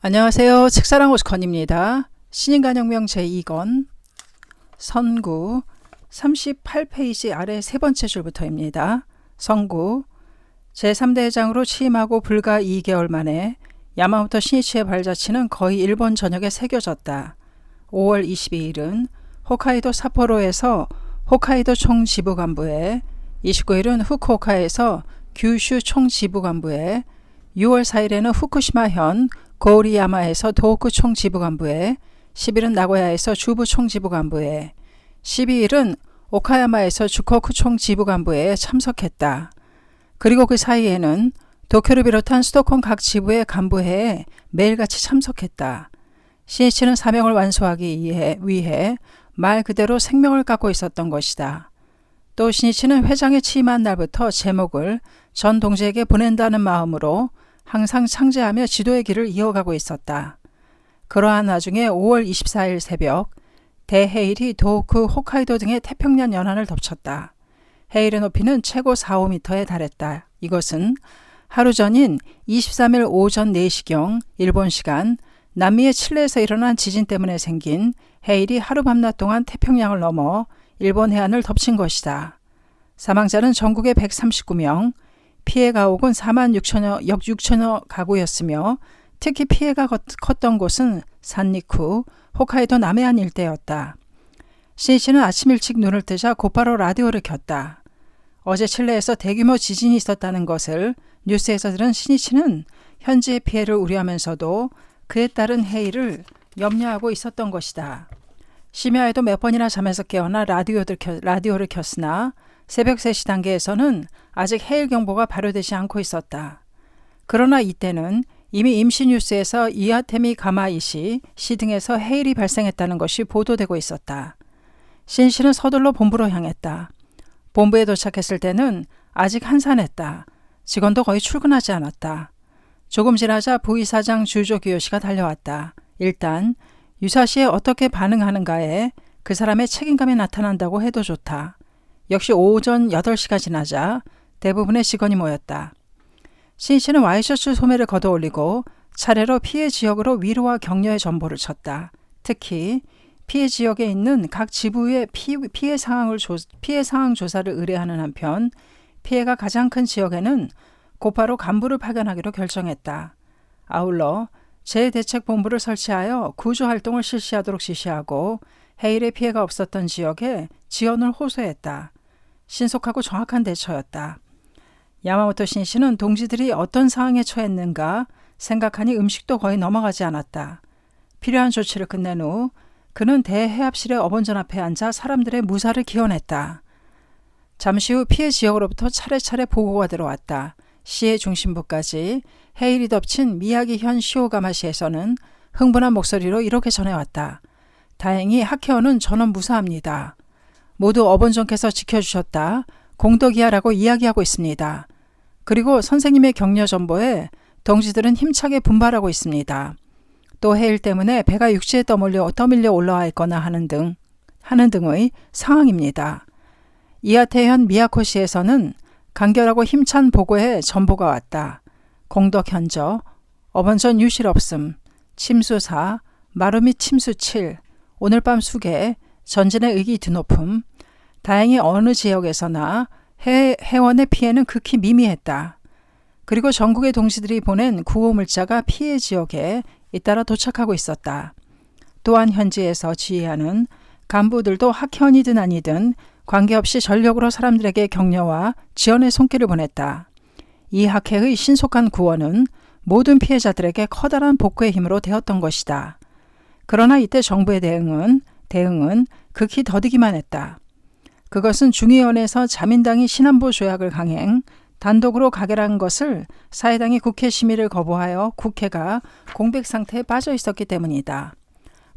안녕하세요. 책사랑 오스컨입니다. 신인간혁명 제2권 선구 38페이지 아래 세 번째 줄부터입니다. 선구 제3대 회장으로 취임하고 불과 2개월 만에 야마모토 신이치의 발자취는 거의 일본 전역에 새겨졌다. 5월 22일은 홋카이도 삿포로에서 홋카이도 총지부간부에, 29일은 후쿠오카에서 규슈 총지부간부에, 6월 4일에는 후쿠시마현 고우리야마에서 도호쿠 총지부간부에, 10일은 나고야에서 주부 총지부간부에, 12일은 오카야마에서 주코쿠 총지부간부에 참석했다. 그리고 그 사이에는 도쿄를 비롯한 수도권 각 지부의 간부회에 매일같이 참석했다. 신이치는 사명을 완수하기 위해 말 그대로 생명을 갖고 있었던 것이다. 또 신이치는 회장에 취임한 날부터 제목을 전 동지에게 보낸다는 마음으로 항상 창제하며 지도의 길을 이어가고 있었다. 그러한 와중에 5월 24일 새벽 대해일이 도호쿠, 홋카이도 등의 태평양 연안을 덮쳤다. 해일의 높이는 최고 4~5m에 달했다. 이것은 하루 전인 23일 오전 4시경 일본 시간 남미의 칠레에서 일어난 지진 때문에 생긴 해일이 하루 밤낮 동안 태평양을 넘어 일본 해안을 덮친 것이다. 사망자는 전국에 139명, 피해 가옥은 46,000여 가구였으며 특히 피해가 컸던 곳은 산리쿠, 홋카이도 남해안 일대였다. 신이치는 아침 일찍 눈을 뜨자 곧바로 라디오를 켰다. 어제 칠레에서 대규모 지진이 있었다는 것을 뉴스에서 들은 신이치는 현지의 피해를 우려하면서도 그에 따른 해일을 염려하고 있었던 것이다. 심야에도 몇 번이나 잠에서 깨어나 라디오를 켰으나 새벽 3시 단계에서는 아직 해일 경보가 발효되지 않고 있었다. 그러나 이때는 이미 임시 뉴스에서 이와테미 가마이시 시 등에서 해일이 발생했다는 것이 보도되고 있었다. 신씨는 서둘러 본부로 향했다. 본부에 도착했을 때는 아직 한산했다. 직원도 거의 출근하지 않았다. 조금 지나자 부이사장 주조 기요시가 달려왔다. 일단 유사시에 어떻게 반응하는가에 그 사람의 책임감이 나타난다고 해도 좋다. 역시 오전 8시가 지나자 대부분의 직원이 모였다. 신이치는 와이셔츠 소매를 걷어올리고 차례로 피해 지역으로 위로와 격려의 전보를 쳤다. 특히 피해 지역에 있는 각 지부의 피해 상황 조사를 의뢰하는 한편 피해가 가장 큰 지역에는 곧바로 간부를 파견하기로 결정했다. 아울러 재대책본부를 설치하여 구조활동을 실시하도록 지시하고 해일의 피해가 없었던 지역에 지원을 호소했다. 신속하고 정확한 대처였다. 야마모토 신이치는 동지들이 어떤 상황에 처했는가 생각하니 음식도 거의 넘어가지 않았다. 필요한 조치를 끝낸 후 그는 대해합실의 어본전 앞에 앉아 사람들의 무사를 기원했다. 잠시 후 피해 지역으로부터 차례차례 보고가 들어왔다. 시의 중심부까지 해일이 덮친 미야기현 시오가마시에서는 흥분한 목소리로 이렇게 전해왔다. 다행히 학회원은 전원 무사합니다. 모두 어본전께서 지켜주셨다. 공덕이야라고 이야기하고 있습니다. 그리고 선생님의 격려 전보에 동지들은 힘차게 분발하고 있습니다. 또 해일 때문에 배가 육지에 떠밀려 올라와 있거나 하는 등의 상황입니다. 이하테현 미야코시에서는 간결하고 힘찬 보고에 전보가 왔다. 공덕 현저, 어번전 유실 없음, 침수 4, 마루 및 침수 7, 오늘 밤 수계, 전진의 의기 드높음, 다행히 어느 지역에서나 해원의 피해는 극히 미미했다. 그리고 전국의 동지들이 보낸 구호 물자가 피해 지역에 잇따라 도착하고 있었다. 또한 현지에서 지휘하는 간부들도 학현이든 아니든 관계없이 전력으로 사람들에게 격려와 지원의 손길을 보냈다. 이 학회의 신속한 구원은 모든 피해자들에게 커다란 복구의 힘으로 되었던 것이다. 그러나 이때 정부의 대응은 극히 더디기만 했다. 그것은 중의원에서 자민당이 신안보 조약을 강행, 단독으로 가결한 것을 사회당이 국회 심의를 거부하여 국회가 공백 상태에 빠져 있었기 때문이다.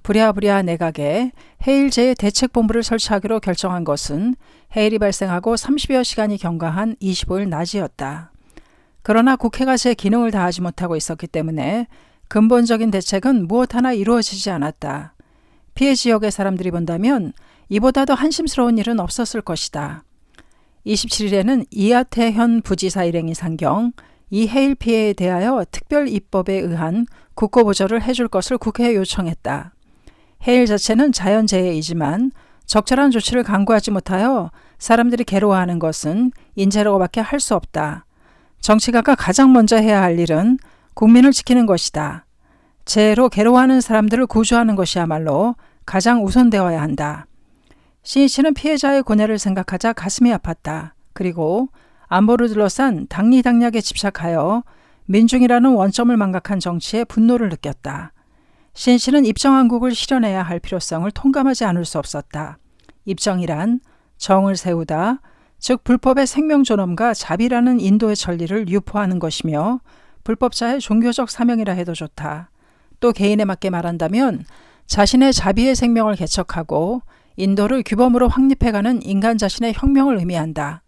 부랴부랴 내각에 해일제의 대책본부를 설치하기로 결정한 것은 해일이 발생하고 30여 시간이 경과한 25일 낮이었다. 그러나 국회가 제 기능을 다하지 못하고 있었기 때문에 근본적인 대책은 무엇 하나 이루어지지 않았다. 피해 지역의 사람들이 본다면 이보다 더 한심스러운 일은 없었을 것이다. 27일에는 이하태현 부지사 일행이 상경, 이 해일 피해에 대하여 특별 입법에 의한 국고보조를 해줄 것을 국회에 요청했다. 해일 자체는 자연재해이지만 적절한 조치를 강구하지 못하여 사람들이 괴로워하는 것은 인재라고밖에 할 수 없다. 정치가가 가장 먼저 해야 할 일은 국민을 지키는 것이다. 재해로 괴로워하는 사람들을 구조하는 것이야말로 가장 우선되어야 한다. 신이치는 피해자의 고뇌를 생각하자 가슴이 아팠다. 그리고 안보를 둘러싼 당리당략에 집착하여 민중이라는 원점을 망각한 정치에 분노를 느꼈다. 신이치는 입정한국을 실현해야 할 필요성을 통감하지 않을 수 없었다. 입정이란 정을 세우다, 즉 불법의 생명존엄과 자비라는 인도의 전리를 유포하는 것이며 불법자의 종교적 사명이라 해도 좋다. 또 개인에 맞게 말한다면 자신의 자비의 생명을 개척하고 인도를 규범으로 확립해가는 인간 자신의 혁명을 의미한다.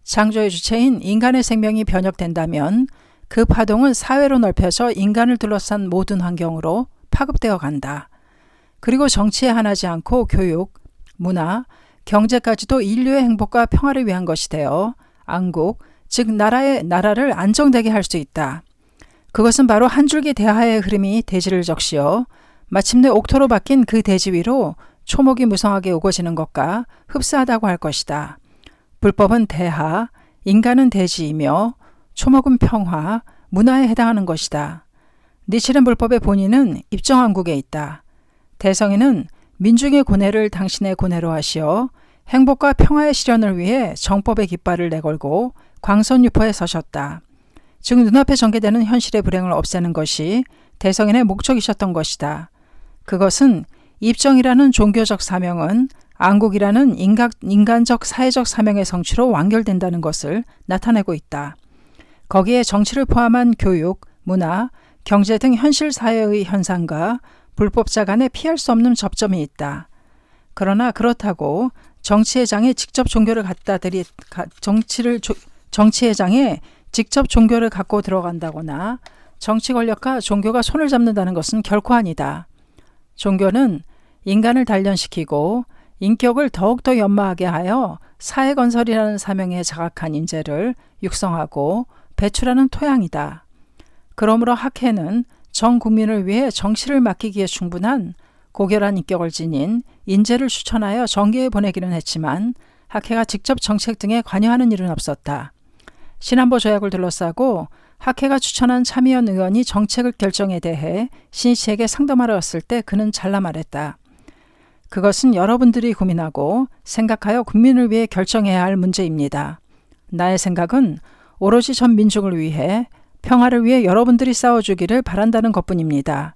창조의 주체인 인간의 생명이 변혁된다면 그 파동은 사회로 넓혀져 인간을 둘러싼 모든 환경으로 파급되어 간다. 그리고 정치에 한하지 않고 교육, 문화, 경제까지도 인류의 행복과 평화를 위한 것이 되어 안국, 즉 나라를 안정되게 할 수 있다. 그것은 바로 한 줄기 대하의 흐름이 대지를 적시어 마침내 옥토로 바뀐 그 대지 위로 초목이 무성하게 우거지는 것과 흡사하다고 할 것이다. 불법은 대하, 인간은 대지이며 초목은 평화, 문화에 해당하는 것이다. 니칠은 불법의 본인은 입정한국에 있다. 대성이는 민중의 고뇌를 당신의 고뇌로 하시어 행복과 평화의 실현을 위해 정법의 깃발을 내걸고 광선유포에 서셨다. 즉 눈앞에 전개되는 현실의 불행을 없애는 것이 대성인의 목적이셨던 것이다. 그것은 입정이라는 종교적 사명은 안국이라는 인간적 사회적 사명의 성취로 완결된다는 것을 나타내고 있다. 거기에 정치를 포함한 교육, 문화, 경제 등 현실 사회의 현상과 불법자 간에 피할 수 없는 접점이 있다. 그러나 그렇다고 정치회장에 직접 종교를 갖고 들어간다거나 정치 권력과 종교가 손을 잡는다는 것은 결코 아니다. 종교는 인간을 단련시키고 인격을 더욱더 연마하게 하여 사회 건설이라는 사명에 자각한 인재를 육성하고 배출하는 토양이다. 그러므로 학회는 전 국민을 위해 정치를 맡기기에 충분한 고결한 인격을 지닌 인재를 추천하여 정계에 보내기는 했지만 학회가 직접 정책 등에 관여하는 일은 없었다. 신안보 조약을 둘러싸고 학회가 추천한 참의원 의원이 정책을 결정에 대해 신이치에게 상담하러 왔을 때 그는 잘라 말했다. 그것은 여러분들이 고민하고 생각하여 국민을 위해 결정해야 할 문제입니다. 나의 생각은 오로지 전 민족을 위해 평화를 위해 여러분들이 싸워주기를 바란다는 것뿐입니다.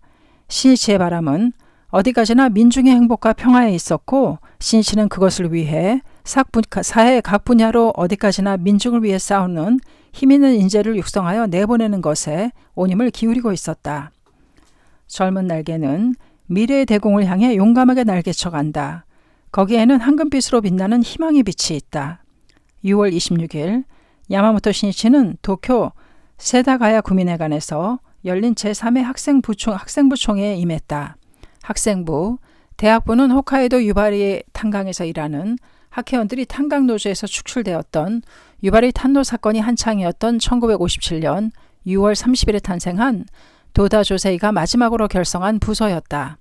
신이치의 바람은 어디까지나 민중의 행복과 평화에 있었고 신이치는 그것을 위해 사회 각 분야로 어디까지나 민중을 위해 싸우는 힘있는 인재를 육성하여 내보내는 것에 온 힘을 기울이고 있었다. 젊은 날개는 미래의 대공을 향해 용감하게 날개쳐간다. 거기에는 황금빛으로 빛나는 희망의 빛이 있다. 6월 26일 야마모토 신이치는 도쿄 세다가야 구민회관에서 열린 제3회 학생부총회에 임했다. 학생부, 대학부는 홋카이도 유바리 탄강에서 일하는 학회원들이 탄강노조에서 축출되었던 유바리 탄노 사건이 한창이었던 1957년 6월 30일에 탄생한 도다 조세이가 마지막으로 결성한 부서였다.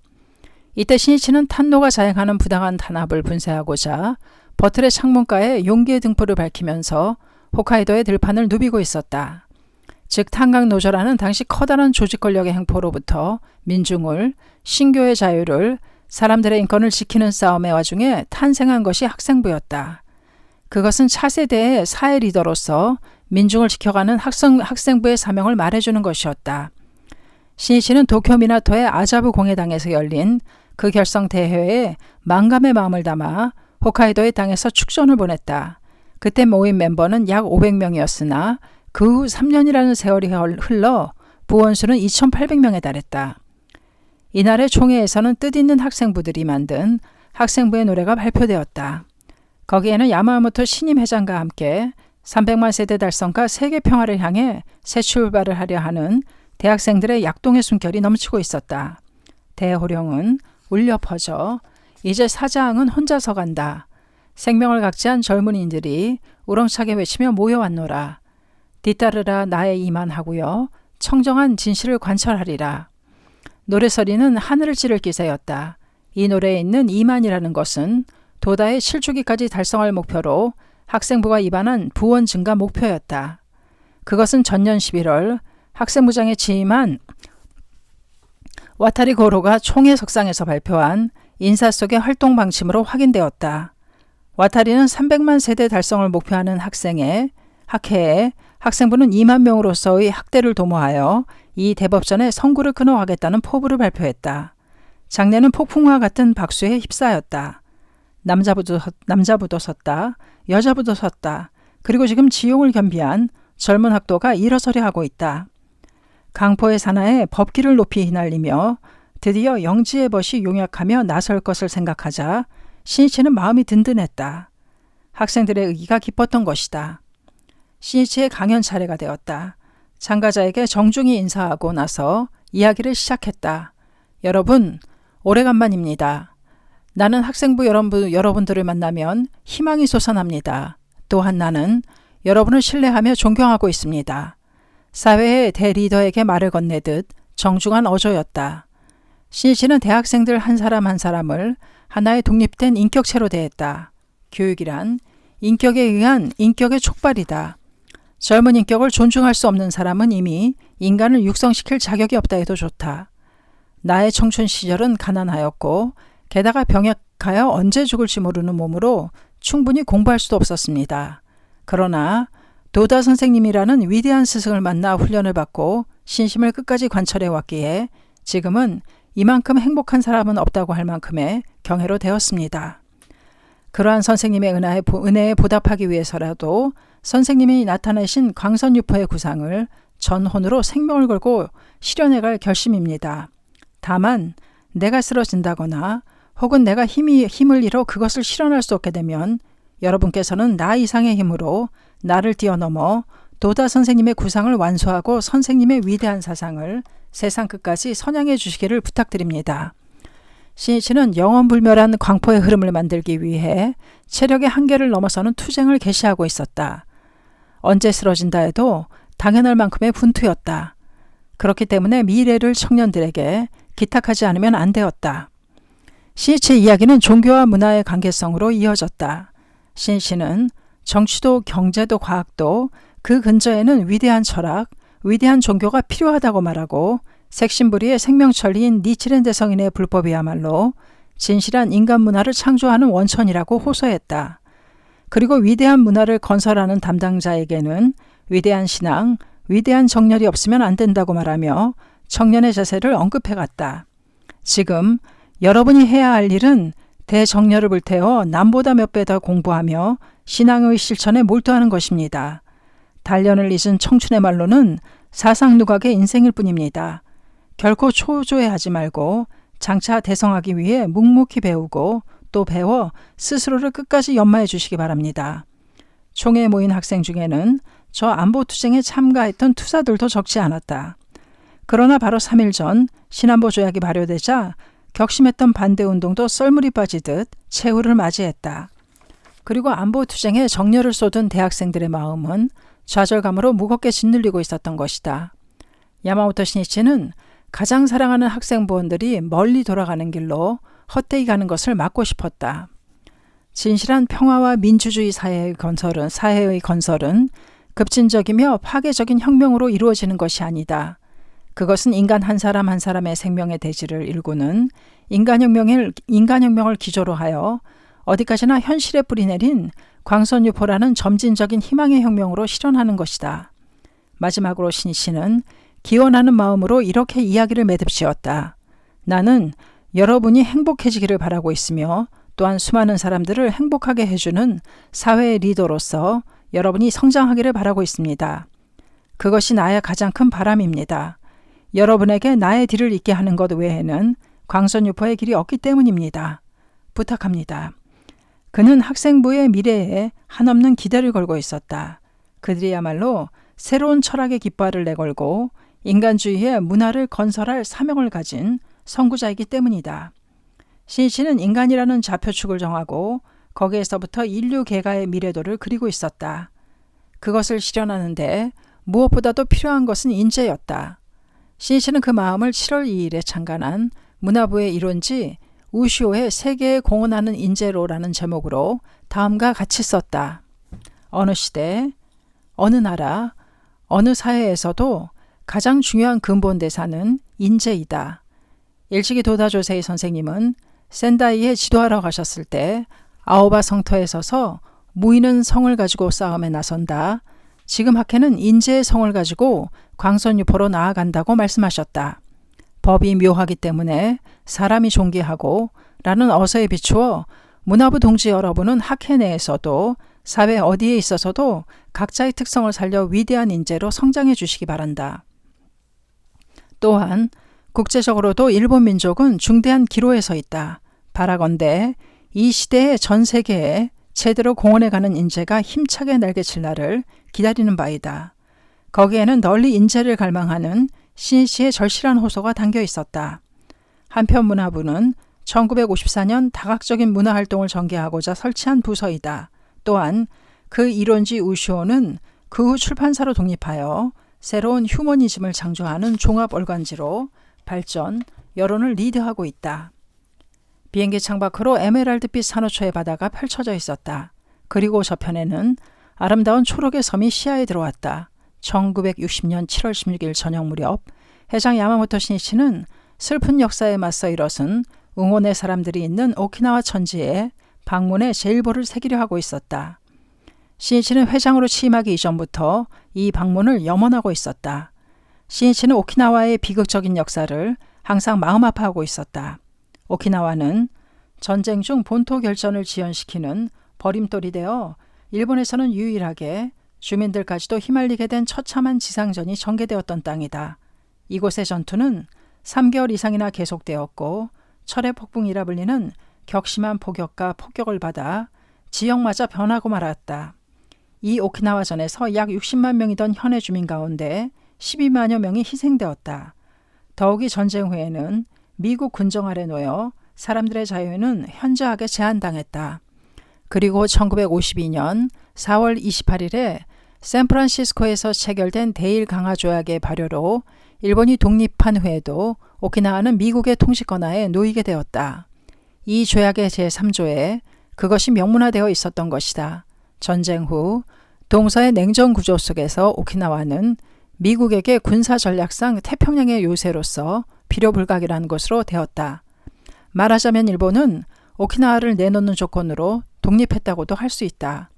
이때 신이치는 탄노가 자행하는 부당한 탄압을 분쇄하고자 버틀의 창문가에 용기의 등불을 밝히면서 홋카이도의 들판을 누비고 있었다. 즉 탄강노조라는 당시 커다란 조직 권력의 행포로부터 민중을, 신교의 자유를, 사람들의 인권을 지키는 싸움의 와중에 탄생한 것이 학생부였다. 그것은 차세대의 사회 리더로서 민중을 지켜가는 학생부의 사명을 말해주는 것이었다. 신이치는 도쿄 미나토의 아자부 공회당에서 열린 그 결성 대회에 만감의 마음을 담아 홋카이도의 땅에서 축전을 보냈다. 그때 모인 멤버는 약 500명이었으나 그 후 3년이라는 세월이 흘러 부원수는 2,800명에 달했다. 이날의 총회에서는 뜻있는 학생부들이 만든 학생부의 노래가 발표되었다. 거기에는 야마모토 신임 회장과 함께 300만 세대 달성과 세계 평화를 향해 새 출발을 하려 하는 대학생들의 약동의 숨결이 넘치고 있었다. 대호령은 울려 퍼져 이제 사자왕은 혼자서 간다. 생명을 각지한 젊은이들이 우렁차게 외치며 모여왔노라. 뒤따르라 나의 이만하고요. 청정한 진실을 관철하리라. 노래서리는 하늘을 찌를 기세였다. 이 노래에 있는 이만이라는 것은 도다의 실주기까지 달성할 목표로 학생부가 입안한 부원 증가 목표였다. 그것은 전년 11월 학생부장에 취임한 와타리 고로가 총회 석상에서 발표한 인사 속의 활동 방침으로 확인되었다. 와타리는 300만 세대 달성을 목표하는 학회에 학생부는 2만 명으로서의 학대를 도모하여 이 대법전에 선구를 끊어가겠다는 포부를 발표했다. 장례는 폭풍과 같은 박수에 휩싸였다. 남자부도 섰다. 여자부도 섰다. 그리고 지금 지용을 겸비한 젊은 학도가 일어서려 하고 있다. 강포의 산하에 법기를 높이 휘날리며 드디어 영지의 벗이 용약하며 나설 것을 생각하자 신이치는 마음이 든든했다. 학생들의 의기가 기뻤던 것이다. 신이치의 강연 차례가 되었다. 참가자에게 정중히 인사하고 나서 이야기를 시작했다. 여러분, 오래간만입니다. 나는 학생부 여러분들을 만나면 희망이 솟아납니다. 또한 나는 여러분을 신뢰하며 존경하고 있습니다. 사회의 대리더에게 말을 건네듯 정중한 어조였다. 신이치는 대학생들 한 사람 한 사람을 하나의 독립된 인격체로 대했다. 교육이란 인격에 의한 인격의 촉발이다. 젊은 인격을 존중할 수 없는 사람은 이미 인간을 육성시킬 자격이 없다 해도 좋다. 나의 청춘 시절은 가난하였고 게다가 병약하여 언제 죽을지 모르는 몸으로 충분히 공부할 수도 없었습니다. 그러나 도다 선생님이라는 위대한 스승을 만나 훈련을 받고 신심을 끝까지 관철해 왔기에 지금은 이만큼 행복한 사람은 없다고 할 만큼의 경애로 되었습니다. 그러한 선생님의 은혜에 보답하기 위해서라도 선생님이 나타내신 광선유포의 구상을 전혼으로 생명을 걸고 실현해갈 결심입니다. 다만 내가 쓰러진다거나 혹은 내가 힘을 잃어 그것을 실현할 수 없게 되면 여러분께서는 나 이상의 힘으로 나를 뛰어넘어 도다 선생님의 구상을 완수하고 선생님의 위대한 사상을 세상 끝까지 선양해 주시기를 부탁드립니다. 신이치는 영원불멸한 광포의 흐름을 만들기 위해 체력의 한계를 넘어서는 투쟁을 개시하고 있었다. 언제 쓰러진다 해도 당연할 만큼의 분투였다. 그렇기 때문에 미래를 청년들에게 기탁하지 않으면 안 되었다. 신이치의 이야기는 종교와 문화의 관계성으로 이어졌다. 신이치는 정치도 경제도 과학도 그 근저에는 위대한 철학, 위대한 종교가 필요하다고 말하고 색신부리의 생명천리인 니치렌 대성인의 불법이야말로 진실한 인간 문화를 창조하는 원천이라고 호소했다. 그리고 위대한 문화를 건설하는 담당자에게는 위대한 신앙, 위대한 정열이 없으면 안 된다고 말하며 청년의 자세를 언급해갔다. 지금 여러분이 해야 할 일은 대정열을 불태워 남보다 몇 배 더 공부하며 신앙의 실천에 몰두하는 것입니다. 단련을 잊은 청춘의 말로는 사상누각의 인생일 뿐입니다. 결코 초조해하지 말고 장차 대성하기 위해 묵묵히 배우고 또 배워 스스로를 끝까지 연마해 주시기 바랍니다. 총회에 모인 학생 중에는 저 안보투쟁에 참가했던 투사들도 적지 않았다. 그러나 바로 3일 전 신안보 조약이 발효되자 격심했던 반대운동도 썰물이 빠지듯 최후를 맞이했다. 그리고 안보투쟁에 정열을 쏟은 대학생들의 마음은 좌절감으로 무겁게 짓눌리고 있었던 것이다. 야마모토 신이치는 가장 사랑하는 학생부원들이 멀리 돌아가는 길로 헛되이 가는 것을 막고 싶었다. 진실한 평화와 민주주의 사회의 건설은 급진적이며 파괴적인 혁명으로 이루어지는 것이 아니다. 그것은 인간 한 사람 한 사람의 생명의 대지를 일구는 인간혁명을 기조로 하여 어디까지나 현실에 뿌리내린 광선유포라는 점진적인 희망의 혁명으로 실현하는 것이다. 마지막으로 신이치는 기원하는 마음으로 이렇게 이야기를 매듭지었다. 나는 여러분이 행복해지기를 바라고 있으며 또한 수많은 사람들을 행복하게 해주는 사회의 리더로서 여러분이 성장하기를 바라고 있습니다. 그것이 나의 가장 큰 바람입니다. 여러분에게 나의 뒤를 잇게 하는 것 외에는 광선유포의 길이 없기 때문입니다. 부탁합니다. 그는 학생부의 미래에 한없는 기대를 걸고 있었다. 그들이야말로 새로운 철학의 깃발을 내걸고 인간주의의 문화를 건설할 사명을 가진 선구자이기 때문이다. 신이치는 인간이라는 좌표축을 정하고 거기에서부터 인류 개가의 미래도를 그리고 있었다. 그것을 실현하는데 무엇보다도 필요한 것은 인재였다. 신이치는 그 마음을 7월 2일에 창간한 문화부의 일원지 우시오의 세계에 공헌하는 인재로라는 제목으로 다음과 같이 썼다. 어느 시대, 어느 나라, 어느 사회에서도 가장 중요한 근본 대사는 인재이다. 일찍이 도다조세이 선생님은 센다이에 지도하러 가셨을 때 아오바 성터에 서서 무인은 성을 가지고 싸움에 나선다. 지금 학회는 인재의 성을 가지고 광선유포로 나아간다고 말씀하셨다. 법이 묘하기 때문에 사람이 존귀하고 라는 어서에 비추어 문화부 동지 여러분은 학회 내에서도 사회 어디에 있어서도 각자의 특성을 살려 위대한 인재로 성장해 주시기 바란다. 또한 국제적으로도 일본 민족은 중대한 기로에 서 있다. 바라건대 이 시대의 전 세계에 제대로 공헌해가는 인재가 힘차게 날개칠 날을 기다리는 바이다. 거기에는 널리 인재를 갈망하는 신이치의 절실한 호소가 담겨 있었다. 한편 문화부는 1954년 다각적인 문화활동을 전개하고자 설치한 부서이다. 또한 그 일원지 우시오는 그 후 출판사로 독립하여 새로운 휴머니즘을 창조하는 종합organ지로 발전, 여론을 리드하고 있다. 비행기 창밖으로 에메랄드빛 산호초의 바다가 펼쳐져 있었다. 그리고 저편에는 아름다운 초록의 섬이 시야에 들어왔다. 1960년 7월 16일 저녁 무렵 회장 야마모토 신이치는 슬픈 역사에 맞서 일어선 응원의 사람들이 있는 오키나와 천지에 방문의 제일보를 새기려 하고 있었다. 신이치는 회장으로 취임하기 이전부터 이 방문을 염원하고 있었다. 신이치는 오키나와의 비극적인 역사를 항상 마음 아파하고 있었다. 오키나와는 전쟁 중 본토 결전을 지연시키는 버림돌이 되어 일본에서는 유일하게 주민들까지도 휘말리게 된 처참한 지상전이 전개되었던 땅이다. 이곳의 전투는 3개월 이상이나 계속되었고 철의 폭풍이라 불리는 격심한 폭격과 폭격을 받아 지역마저 변하고 말았다. 이 오키나와전에서 약 60만 명이던 현해 주민 가운데 12만여 명이 희생되었다. 더욱이 전쟁 후에는 미국 군정 아래 놓여 사람들의 자유는 현저하게 제한당했다. 그리고 1952년 4월 28일에 샌프란시스코에서 체결된 대일 강화 조약의 발효로 일본이 독립한 후에도 오키나와는 미국의 통치권 하에 놓이게 되었다. 이 조약의 제3조에 그것이 명문화되어 있었던 것이다. 전쟁 후 동서의 냉전 구조 속에서 오키나와는 미국에게 군사 전략상 태평양의 요새로서 필요불가결한 것으로 되었다. 말하자면 일본은 오키나와를 내놓는 조건으로 독립했다고도 할 수 있다.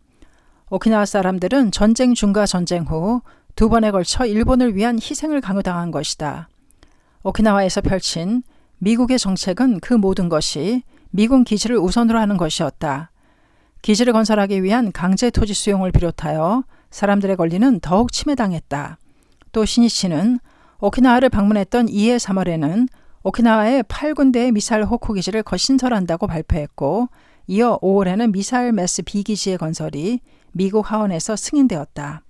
오키나와 사람들은 전쟁 중과 전쟁 후 2번에 걸쳐 일본을 위한 희생을 강요당한 것이다. 오키나와에서 펼친 미국의 정책은 그 모든 것이 미군 기지를 우선으로 하는 것이었다. 기지를 건설하기 위한 강제 토지 수용을 비롯하여 사람들의 권리는 더욱 침해당했다. 또 신이치는 오키나와를 방문했던 이해 3월에는 오키나와의 8군데의 미사일 호크 기지를 거신설한다고 발표했고 이어 5월에는 미사일 매스 B기지의 건설이 미국 하원에서 승인되었다.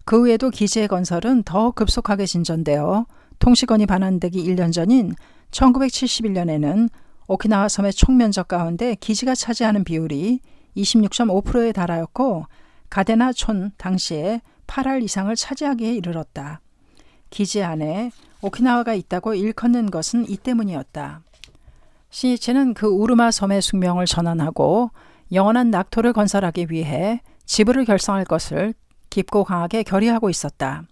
그 후에도 기지의 건설은 더 급속하게 진전되어 통치권이 반환되기 1년 전인 1971년에는 오키나와 섬의 총면적 가운데 기지가 차지하는 비율이 26.5%에 달하였고 가데나촌 당시에 8할 이상을 차지하기에 이르렀다. 기지 안에 오키나와가 있다고 일컫는 것은 이 때문이었다. 신이치는 그 우르마 섬의 숙명을 전환하고 영원한 낙토를 건설하기 위해 지부를 결성할 것을 깊고 강하게 결의하고 있었다.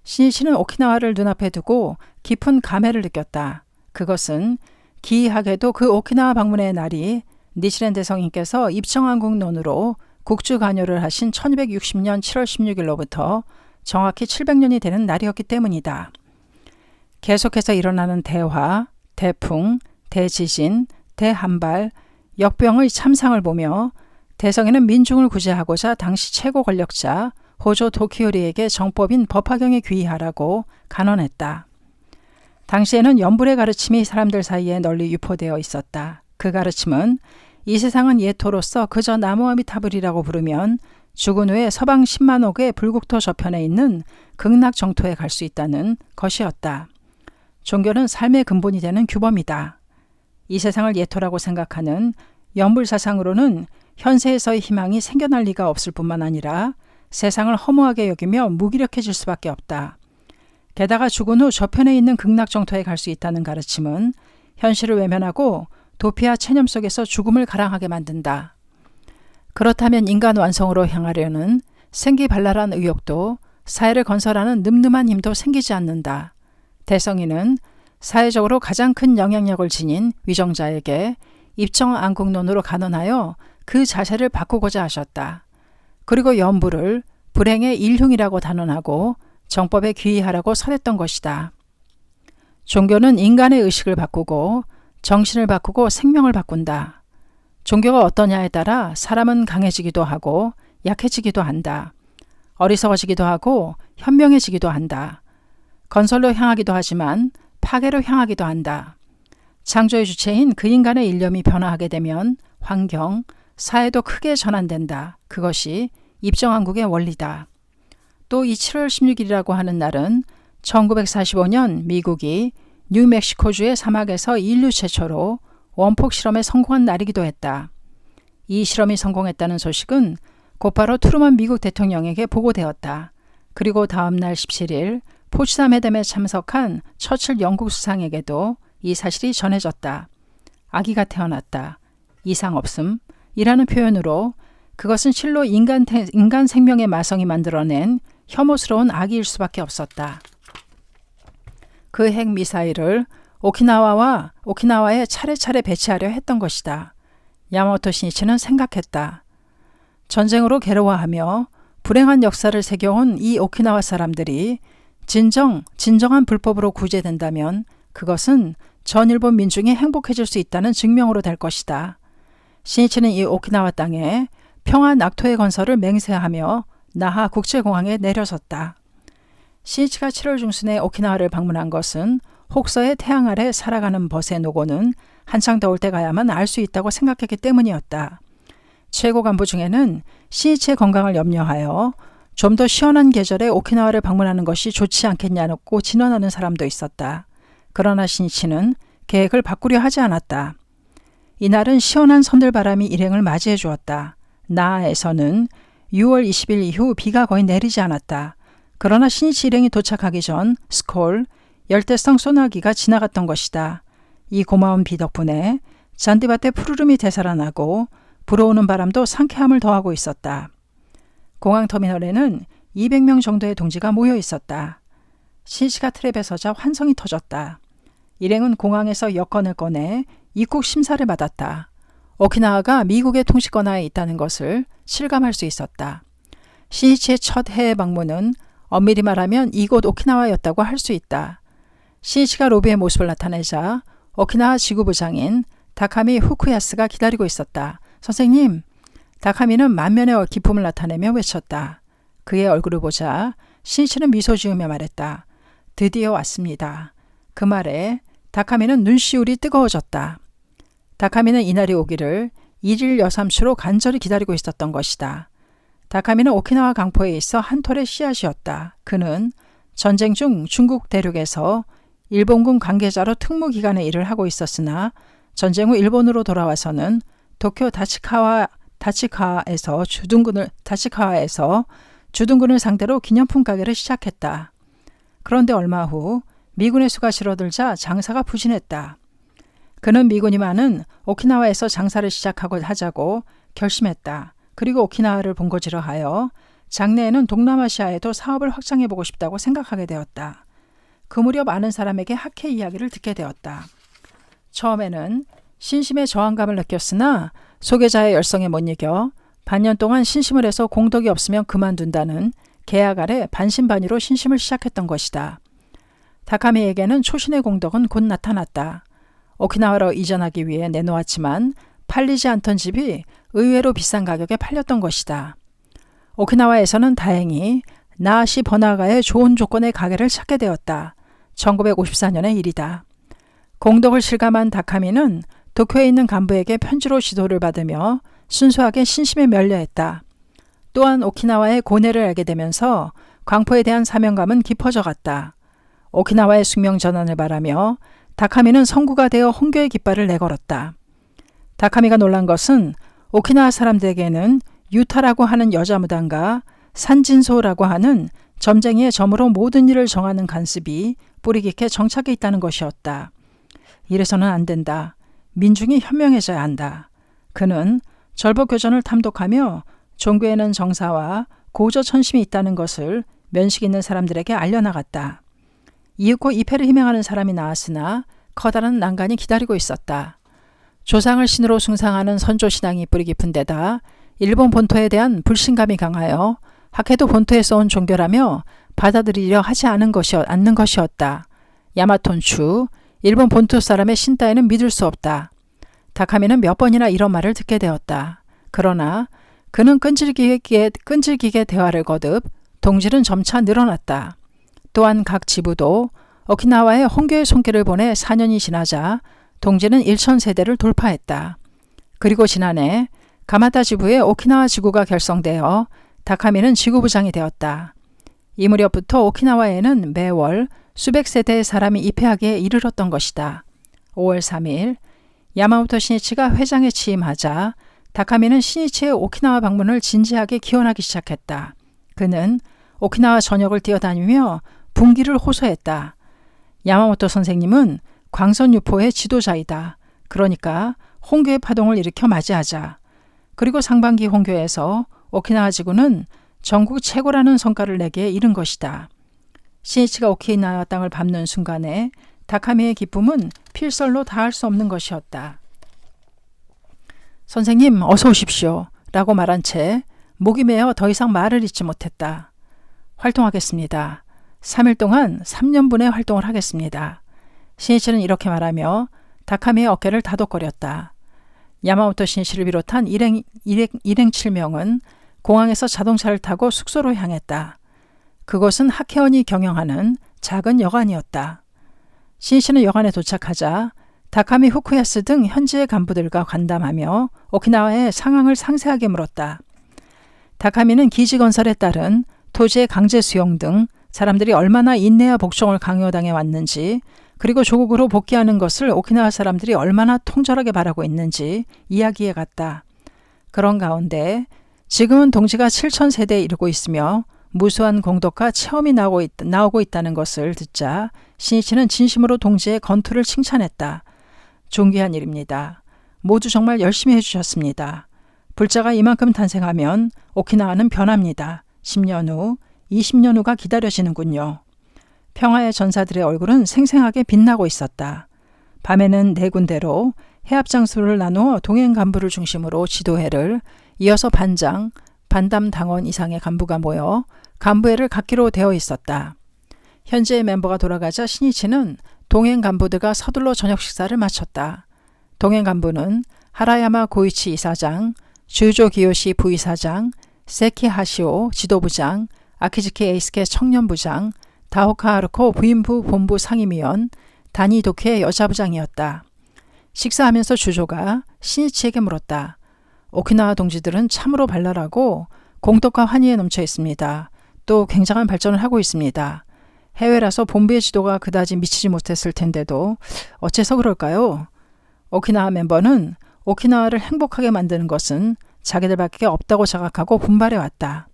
신이치는 오키나와를 눈앞에 두고 깊은 감회를 느꼈다. 그것은 기이하게도 그 오키나와 방문의 날이 니시렌 대성인께서 입청한국론으로 국주 간요를 하신 1260년 7월 16일로부터 정확히 700년이 되는 날이었기 때문이다. 계속해서 일어나는 대화, 대풍, 대지진, 대한발, 역병의 참상을 보며 대성에는 민중을 구제하고자 당시 최고 권력자 호조 도키요리에게 정법인 법화경에 귀의하라고 간언했다. 당시에는 연불의 가르침이 사람들 사이에 널리 유포되어 있었다. 그 가르침은 이 세상은 예토로서 그저 나무아미타불이라고 부르면 죽은 후에 서방 10만억의 불국토 저편에 있는 극락정토에 갈 수 있다는 것이었다. 종교는 삶의 근본이 되는 규범이다. 이 세상을 예토라고 생각하는 연불사상으로는 현세에서의 희망이 생겨날 리가 없을 뿐만 아니라 세상을 허무하게 여기며 무기력해질 수밖에 없다. 게다가 죽은 후 저편에 있는 극락정토에 갈 수 있다는 가르침은 현실을 외면하고 도피와 체념 속에서 죽음을 가랑하게 만든다. 그렇다면 인간 완성으로 향하려는 생기발랄한 의욕도 사회를 건설하는 늠름한 힘도 생기지 않는다. 대성이는 사회적으로 가장 큰 영향력을 지닌 위정자에게 입정안국론으로 간언하여 그 자세를 바꾸고자 하셨다. 그리고 연부를 불행의 일흉이라고 단언하고 정법에 귀의하라고 설했던 것이다. 종교는 인간의 의식을 바꾸고 정신을 바꾸고 생명을 바꾼다. 종교가 어떠냐에 따라 사람은 강해지기도 하고 약해지기도 한다. 어리석어지기도 하고 현명해지기도 한다. 건설로 향하기도 하지만 파괴로 향하기도 한다. 창조의 주체인 그 인간의 일념이 변화하게 되면 환경, 사회도 크게 전환된다. 그것이 입정왕국의 원리다. 또 이 7월 16일이라고 하는 날은 1945년 미국이 뉴멕시코주의 사막에서 인류 최초로 원폭 실험에 성공한 날이기도 했다. 이 실험이 성공했다는 소식은 곧바로 트루먼 미국 대통령에게 보고되었다. 그리고 다음 날 17일 포츠담 회담에 참석한 처칠 영국 수상에게도 이 사실이 전해졌다. 아기가 태어났다. 이상 없음 이라는 표현으로 그것은 실로 인간 생명의 마성이 만들어낸 혐오스러운 악의일 수밖에 없었다. 그 핵미사일을 오키나와에 차례차례 배치하려 했던 것이다. 야마모토 신이치는 생각했다. 전쟁으로 괴로워하며 불행한 역사를 새겨온 이 오키나와 사람들이 진정한 불법으로 구제된다면 그것은 전 일본 민중이 행복해질 수 있다는 증명으로 될 것이다. 신이치는 이 오키나와 땅에 평화 낙토의 건설을 맹세하며 나하 국제공항에 내려섰다. 신이치가 7월 중순에 오키나와를 방문한 것은 혹서의 태양 아래 살아가는 벗의 노고는 한창 더울 때 가야만 알 수 있다고 생각했기 때문이었다. 최고 간부 중에는 신이치의 건강을 염려하여 좀 더 시원한 계절에 오키나와를 방문하는 것이 좋지 않겠냐고 진언하는 사람도 있었다. 그러나 신이치는 계획을 바꾸려 하지 않았다. 이날은 시원한 선들바람이 일행을 맞이해 주었다. 나하에서는 6월 20일 이후 비가 거의 내리지 않았다. 그러나 신이치 일행이 도착하기 전 스콜, 열대성 소나기가 지나갔던 것이다. 이 고마운 비 덕분에 잔디밭에 푸르름이 되살아나고 불어오는 바람도 상쾌함을 더하고 있었다. 공항터미널에는 200명 정도의 동지가 모여 있었다. 신이치가 트랩에 서자 환성이 터졌다. 일행은 공항에서 여권을 꺼내 입국 심사를 받았다. 오키나와가 미국의 통치권하에 있다는 것을 실감할 수 있었다. 신이치의 첫 해외 방문은 엄밀히 말하면 이곳 오키나와였다고 할 수 있다. 신이치가 로비의 모습을 나타내자 오키나와 지구부장인 다카미 후쿠야스가 기다리고 있었다. 선생님, 다카미는 만면의 기쁨을 나타내며 외쳤다. 그의 얼굴을 보자 신이치는 미소 지으며 말했다. 드디어 왔습니다. 그 말에 다카미는 눈시울이 뜨거워졌다. 다카미는 이날이 오기를 일일 여삼수로 간절히 기다리고 있었던 것이다. 다카미는 오키나와 강포에 있어 한 톨의 씨앗이었다. 그는 전쟁 중 중국 대륙에서 일본군 관계자로 특무 기간에 일을 하고 있었으나 전쟁 후 일본으로 돌아와서는 도쿄 다치카와에서 주둔군을 상대로 기념품 가게를 시작했다. 그런데 얼마 후 미군의 수가 줄어들자 장사가 부진했다. 그는 미군이 많은 오키나와에서 장사를 하자고 결심했다. 그리고 오키나와를 본거지로 하여 장래에는 동남아시아에도 사업을 확장해보고 싶다고 생각하게 되었다. 그 무렵 많은 사람에게 학회 이야기를 듣게 되었다. 처음에는 신심의 저항감을 느꼈으나 소개자의 열성에 못 이겨 반년 동안 신심을 해서 공덕이 없으면 그만둔다는 계약 아래 반신반의로 신심을 시작했던 것이다. 다카미에게는 초신의 공덕은 곧 나타났다. 오키나와로 이전하기 위해 내놓았지만 팔리지 않던 집이 의외로 비싼 가격에 팔렸던 것이다. 오키나와에서는 다행히 나하시 번화가의 좋은 조건의 가게를 찾게 되었다. 1954년의 일이다. 공덕을 실감한 다카미는 도쿄에 있는 간부에게 편지로 지도를 받으며 순수하게 신심에 면려했다. 또한 오키나와의 고뇌를 알게 되면서 광포에 대한 사명감은 깊어져 갔다. 오키나와의 숙명 전환을 바라며 다카미는 성구가 되어 hon교의 깃발을 내걸었다. 다카미가 놀란 것은 오키나와 사람들에게는 유타라고 하는 여자 무당과 산진소라고 하는 점쟁이의 점으로 모든 일을 정하는 간습이 뿌리 깊게 정착해 있다는 것이었다. 이래서는 안 된다. 민중이 현명해져야 한다. 그는 절복교전을 탐독하며 종교에는 정사와 고저천심이 있다는 것을 면식 있는 사람들에게 알려나갔다. 이윽고 이패를 희망하는 사람이 나왔으나 커다란 난간이 기다리고 있었다. 조상을 신으로 숭상하는 선조신앙이 뿌리 깊은 데다 일본 본토에 대한 불신감이 강하여 학해도 본토에서 온 종교라며 받아들이려 하지 않는 것이었다. 야마톤추, 일본 본토 사람의 신 따위는 믿을 수 없다. 다카미는 몇 번이나 이런 말을 듣게 되었다. 그러나 그는 끈질기게 대화를 거듭 동질은 점차 늘어났다. 또한 각 지부도 오키나와에 홍교의 손길을 보내 4년이 지나자 동지는 1000세대를 돌파했다. 그리고 지난해 가마타 지부의 오키나와 지구가 결성되어 다카미는 지구부장이 되었다. 이 무렵부터 오키나와에는 매월 수백 세대의 사람이 입회하기에 이르렀던 것이다. 5월 3일 야마모토 신이치가 회장에 취임하자 다카미는 신이치의 오키나와 방문을 진지하게 기원하기 시작했다. 그는 오키나와 전역을 뛰어다니며 분기를 호소했다. 야마모토 선생님은 광선유포의 지도자이다. 그러니까 홍교의 파동을 일으켜 맞이하자. 그리고 상반기 홍교에서 오키나와 지구는 전국 최고라는 성과를 내기에 이른 것이다. 신이치가 오키나와 땅을 밟는 순간에 다카미의 기쁨은 필설로 다할 수 없는 것이었다. 선생님 어서 오십시오 라고 말한 채 목이 메어 더 이상 말을 잇지 못했다. 활동하겠습니다. 3일 동안 3년분의 활동을 하겠습니다. 신이치는 이렇게 말하며 다카미의 어깨를 다독거렸다. 야마모토 신이치를 비롯한 일행 7명은 공항에서 자동차를 타고 숙소로 향했다. 그곳은 학회원이 경영하는 작은 여관이었다. 신이치는 여관에 도착하자 다카미 후쿠야스 등 현지의 간부들과 간담하며 오키나와의 상황을 상세하게 물었다. 다카미는 기지건설에 따른 토지의 강제 수용 등 사람들이 얼마나 인내와 복종을 강요당해 왔는지, 그리고 조국으로 복귀하는 것을 오키나와 사람들이 얼마나 통절하게 바라고 있는지 이야기해 갔다. 그런 가운데 지금은 동지가 7000세대에 이르고 있으며 무수한 공덕과 체험이 나오고 있다는 것을 듣자 신이치는 진심으로 동지의 건투를 칭찬했다. 존귀한 일입니다. 모두 정말 열심히 해주셨습니다. 불자가 이만큼 탄생하면 오키나와는 변합니다. 10년 후, 20년 후가 기다려지는군요. 평화의 전사들의 얼굴은 생생하게 빛나고 있었다. 밤에는 4군데로 해합 장소를 나누어 동행 간부를 중심으로 지도회를, 이어서 반장, 반담 당원 이상의 간부가 모여 간부회를 갖기로 되어 있었다. 현재의 멤버가 돌아가자 신이치는 동행 간부들과 서둘러 저녁 식사를 마쳤다. 동행 간부는 하라야마 고이치 이사장, 주조 기요시 부이사장, 세키 하시오 지도부장, 아키즈키 에이스케 청년부장, 다호카 하루코 부인부 본부 상임위원, 다니 도케 여자부장이었다. 식사하면서 주조가 신이치에게 물었다. 오키나와 동지들은 참으로 발랄하고 공덕과 환희에 넘쳐 있습니다. 또 굉장한 발전을 하고 있습니다. 해외라서 본부의 지도가 그다지 미치지 못했을 텐데도 어째서 그럴까요? 오키나와 멤버는 오키나와를 행복하게 만드는 것은 자기들밖에 없다고 자각하고 분발해왔다.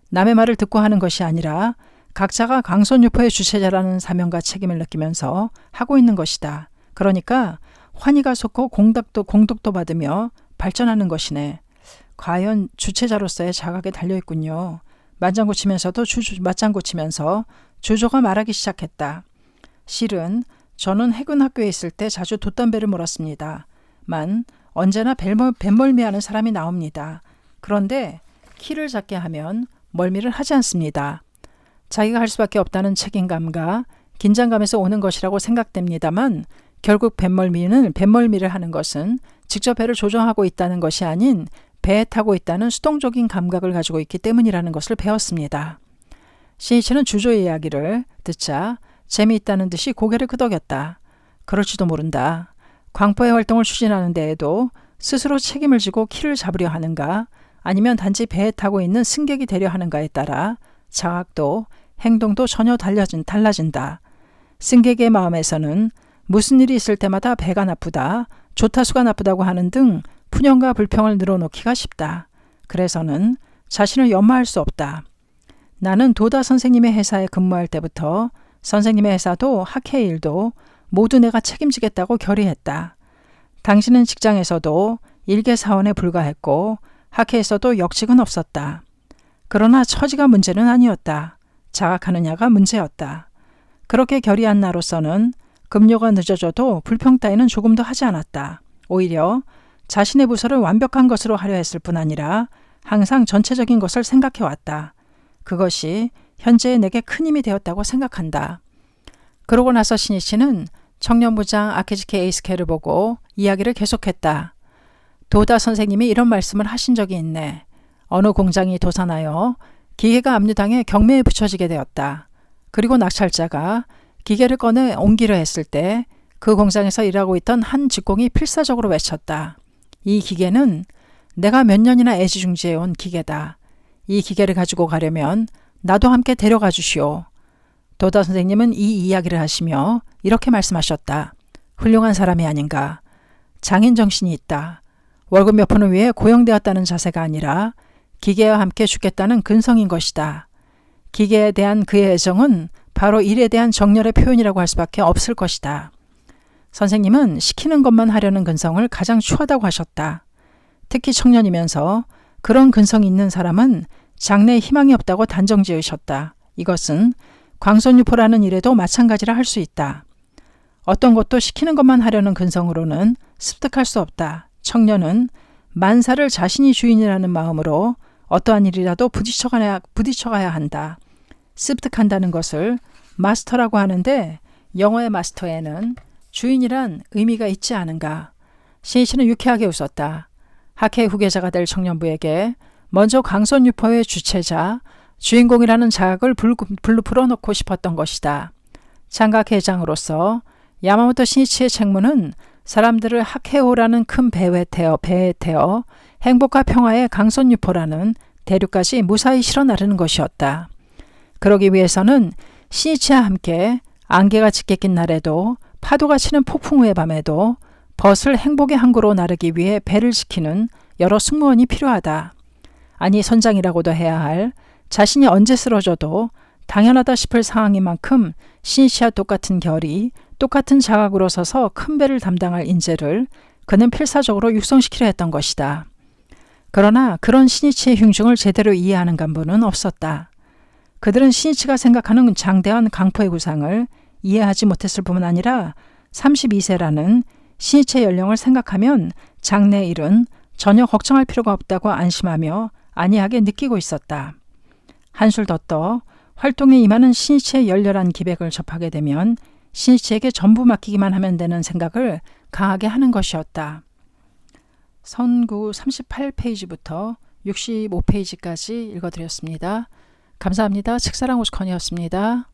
남의 말을 듣고 하는 것이 아니라 각자가 강선유포의 주체자라는 사명과 책임을 느끼면서 하고 있는 것이다. 그러니까 환희가 솟고 공덕도 받으며 발전하는 것이네. 과연 주체자로서의 자각에 달려있군요. 맞장구 치면서 주조가 말하기 시작했다. 실은 저는 해군 학교에 있을 때 자주 돛담배를 몰았습니다. 만 언제나 뱃멀미하는 사람이 나옵니다. 그런데 키를 작게 하면 멀미를 하지 않습니다. 자기가 할 수밖에 없다는 책임감과 긴장감에서 오는 것이라고 생각됩니다만 결국 뱃멀미를 하는 것은 직접 배를 조정하고 있다는 것이 아닌 배에 타고 있다는 수동적인 감각을 가지고 있기 때문이라는 것을 배웠습니다. 신이치는 주조의 이야기를 듣자 재미있다는 듯이 고개를 끄덕였다. 그럴지도 모른다. 광포의 활동을 추진하는 데에도 스스로 책임을 지고 키를 잡으려 하는가, 아니면 단지 배에 타고 있는 승객이 되려 하는가에 따라 자각도 행동도 전혀 달라진다. 승객의 마음에서는 무슨 일이 있을 때마다 배가 나쁘다, 조타수가 나쁘다고 하는 등 푸념과 불평을 늘어놓기가 쉽다. 그래서는 자신을 연마할 수 없다. 나는 도다 선생님의 회사에 근무할 때부터 선생님의 회사도 학회 일도 모두 내가 책임지겠다고 결의했다. 당신은 직장에서도 일개 사원에 불과했고 학회에서도 역직은 없었다. 그러나 처지가 문제는 아니었다. 자각하느냐가 문제였다. 그렇게 결의한 나로서는 급료가 늦어져도 불평 따위는 조금도 하지 않았다. 오히려 자신의 부서를 완벽한 것으로 하려 했을 뿐 아니라 항상 전체적인 것을 생각해왔다. 그것이 현재 내게 큰 힘이 되었다고 생각한다. 그러고 나서 신이치는 청년부장 아키즈키 에이스케를 보고 이야기를 계속했다. 도다 선생님이 이런 말씀을 하신 적이 있네. 어느 공장이 도산하여 기계가 압류당해 경매에 붙여지게 되었다. 그리고 낙찰자가 기계를 꺼내 옮기려 했을 때 그 공장에서 일하고 있던 한 직공이 필사적으로 외쳤다. 이 기계는 내가 몇 년이나 애지중지해온 기계다. 이 기계를 가지고 가려면 나도 함께 데려가 주시오. 도다 선생님은 이 이야기를 하시며 이렇게 말씀하셨다. 훌륭한 사람이 아닌가. 장인 정신이 있다. 월급 몇 푼을 위해 고용되었다는 자세가 아니라 기계와 함께 죽겠다는 근성인 것이다. 기계에 대한 그의 애정은 바로 일에 대한 정열의 표현이라고 할 수밖에 없을 것이다. 선생님은 시키는 것만 하려는 근성을 가장 추하다고 하셨다. 특히 청년이면서 그런 근성이 있는 사람은 장래에 희망이 없다고 단정 지으셨다. 이것은 광선유포라는 일에도 마찬가지라 할 수 있다. 어떤 것도 시키는 것만 하려는 근성으로는 습득할 수 없다. 청년은 만사를 자신이 주인이라는 마음으로 어떠한 일이라도 부딪혀가야 한다. 습득한다는 것을 마스터라고 하는데 영어의 마스터에는 주인이란 의미가 있지 않은가. 신이치는 유쾌하게 웃었다. 학회 후계자가 될 청년부에게 먼저 강선유포의 주체자, 주인공이라는 자각을 불러넣고 싶었던 것이다. 장각회장으로서 야마모토 신이치의 책무는 사람들을 학회호라는 큰 배에 태워 행복과 평화의 강선유포라는 대륙까지 무사히 실어 나르는 것이었다. 그러기 위해서는 신이치와 함께 안개가 짙게 낀 날에도 파도가 치는 폭풍우의 밤에도 벗을 행복의 항구로 나르기 위해 배를 지키는 여러 승무원이 필요하다. 아니 선장이라고도 해야 할 자신이 언제 쓰러져도 당연하다 싶을 상황인 만큼 신이치와 똑같은 결의, 똑같은 자각으로 서서 큰 배를 담당할 인재를 그는 필사적으로 육성시키려 했던 것이다. 그러나 그런 신이치의 흉중을 제대로 이해하는 간부는 없었다. 그들은 신이치가 생각하는 장대한 강포의 구상을 이해하지 못했을 뿐만 아니라 32세라는 신이치의 연령을 생각하면 장래의 일은 전혀 걱정할 필요가 없다고 안심하며 안이하게 느끼고 있었다. 한술 더 떠 활동에 임하는 신이치의 열렬한 기백을 접하게 되면 신이치에게 전부 맡기기만 하면 되는 생각을 강하게 하는 것이었다. 선구 38페이지부터 65페이지까지 읽어드렸습니다. 감사합니다. 책사랑 오스컨이었습니다.